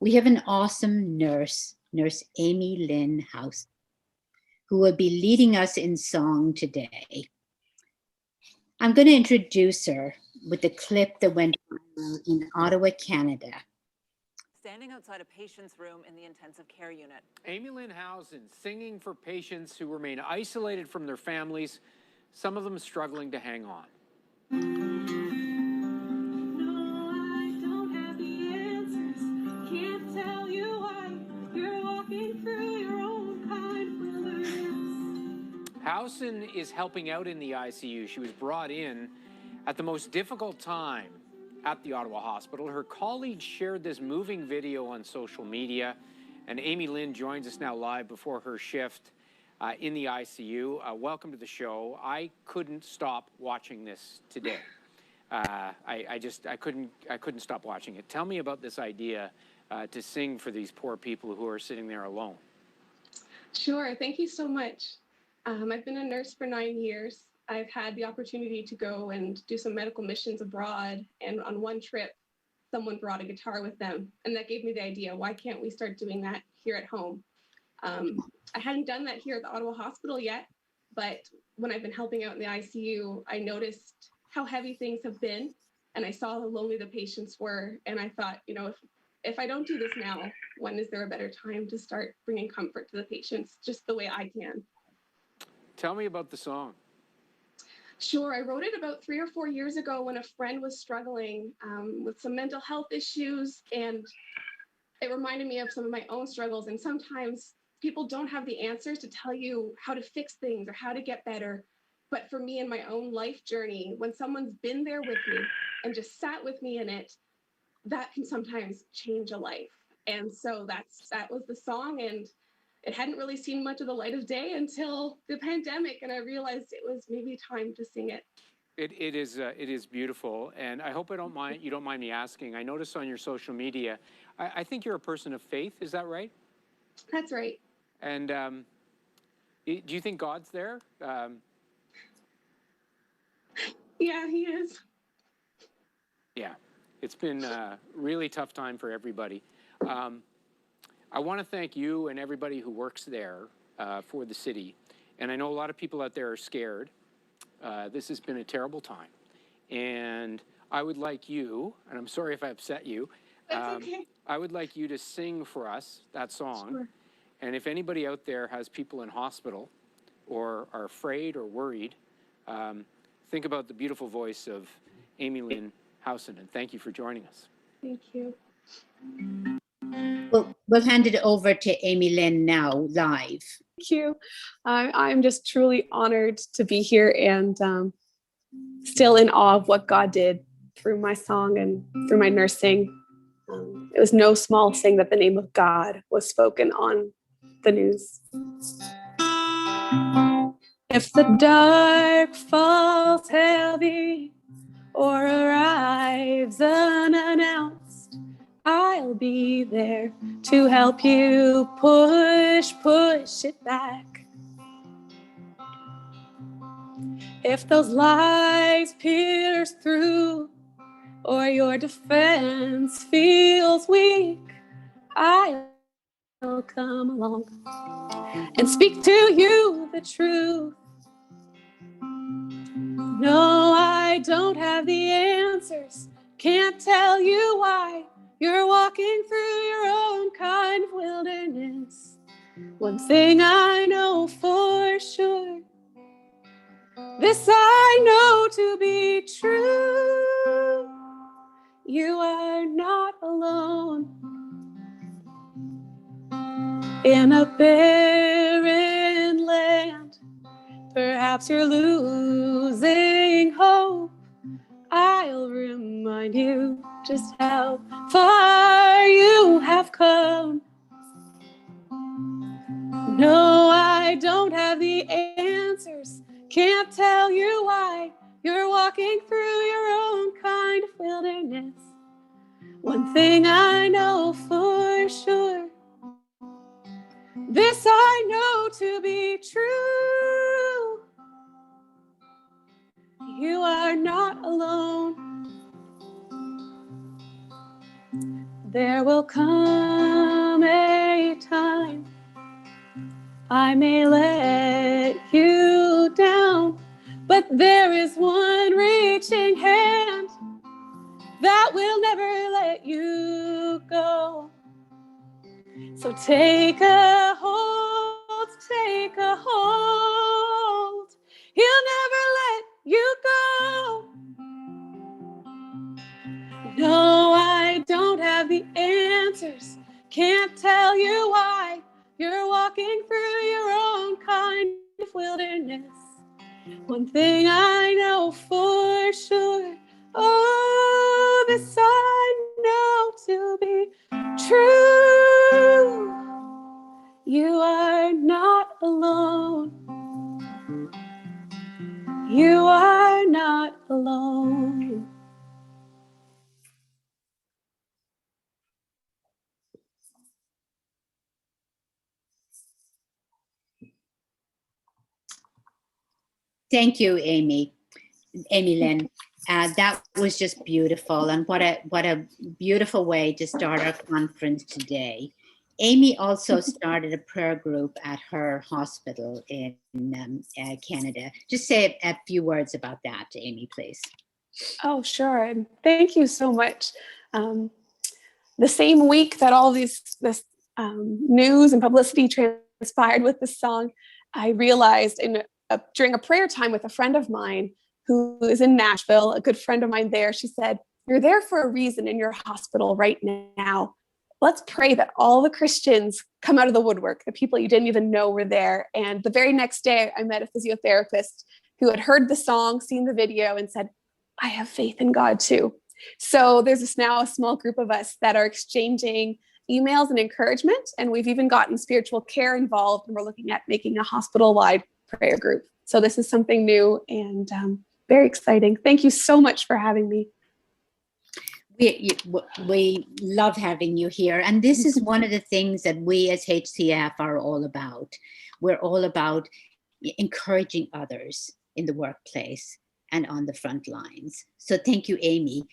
we have an awesome nurse, Nurse Amy-Lynn Howson, who will be leading us in song today. I'm going to introduce her with the clip that went viral in Ottawa, Canada. Standing outside a patient's room in the intensive care unit. Amy-Lynn Howson singing for patients who remain isolated from their families, some of them struggling to hang on. Howson is helping out in the ICU. She was brought in at the most difficult time at the Ottawa hospital. Her colleagues shared this moving video on social media, and Amy-Lynn joins us now live before her shift in the ICU. Welcome to the show. I couldn't stop watching this today. I couldn't stop watching it. Tell me about this idea to sing for these poor people who are sitting there alone. Sure, thank you so much. I've been a nurse for 9 years. I've had the opportunity to go and do some medical missions abroad. And on one trip, someone brought a guitar with them. And that gave me the idea, why can't we start doing that here at home? I hadn't done that here at the Ottawa hospital yet, but when I've been helping out in the ICU, I noticed how heavy things have been. And I saw how lonely the patients were. And I thought, you know, if I don't do this now, when is there a better time to start bringing comfort to the patients just the way I can? Tell me about the song. Sure. I wrote it about 3 or 4 years ago when a friend was struggling with some mental health issues, and it reminded me of some of my own struggles. And sometimes people don't have the answers to tell you how to fix things or how to get better. But for me in my own life journey, when someone's been there with me and just sat with me in it, that can sometimes change a life. And so that was the song, and it hadn't really seen much of the light of day until the pandemic, and I realized it was maybe time to sing it. It is beautiful, and I hope you don't mind me asking. I noticed on your social media, I think you're a person of faith. Is that right? That's right. And do you think God's there? Yeah, he is. Yeah, it's been a really tough time for everybody. I want to thank you and everybody who works there for the city. And I know a lot of people out there are scared. This has been a terrible time. And I would like you, and I'm sorry if I upset you, That's okay. I would like you to sing for us that song. Sure. And if anybody out there has people in hospital or are afraid or worried, think about the beautiful voice of Amy-Lynn Howson. And thank you for joining us. Thank you. We'll hand it over to Amy-Lynn now, live. Thank you. I'm just truly honored to be here and still in awe of what God did through my song and through my nursing. It was no small thing that the name of God was spoken on the news. If the dark falls heavy or arrives unannounced, I'll be there to help you push it back. If those lies pierce through or your defense feels weak, I'll come along and speak to you the truth. No, I don't have the answers, can't tell you why you're walking through your own kind of wilderness. One thing I know for sure, this I know to be true, you are not alone. In a barren land, perhaps you're losing hope. I'll remind you just how far you have come. No, I don't have the answers, can't tell you why you're walking through your own kind of wilderness. One thing I know for sure, this I know to be true, you are not alone. There will come a time I may let you down, but there is one reaching hand that will never let you go. So take a hold, take a hold. He'll never let you go. No, I don't have the answers. Can't tell you why you're walking through your own kind of wilderness. One thing I know for sure, oh, this I know to be true. You are not alone. You are not alone. Thank you, Amy-Lynn. That was just beautiful, and what a beautiful way to start our conference today. Amy also started a prayer group at her hospital in Canada. Just say a few words about that, Amy, please. Oh, sure. And thank you so much. The same week that all this news and publicity transpired with this song, I realized during a prayer time with a friend of mine who is in Nashville, a good friend of mine there, she said, "You're there for a reason in your hospital right now. Let's pray that all the Christians come out of the woodwork, the people you didn't even know were there." And the very next day, I met a physiotherapist who had heard the song, seen the video, and said, "I have faith in God too." So there's now a small group of us that are exchanging emails and encouragement, and we've even gotten spiritual care involved, and we're looking at making a hospital-wide prayer group. So this is something new and very exciting. Thank you so much for having me. We love having you here. And this is one of the things that we as HCF are all about. We're all about encouraging others in the workplace and on the front lines. So thank you, Amy.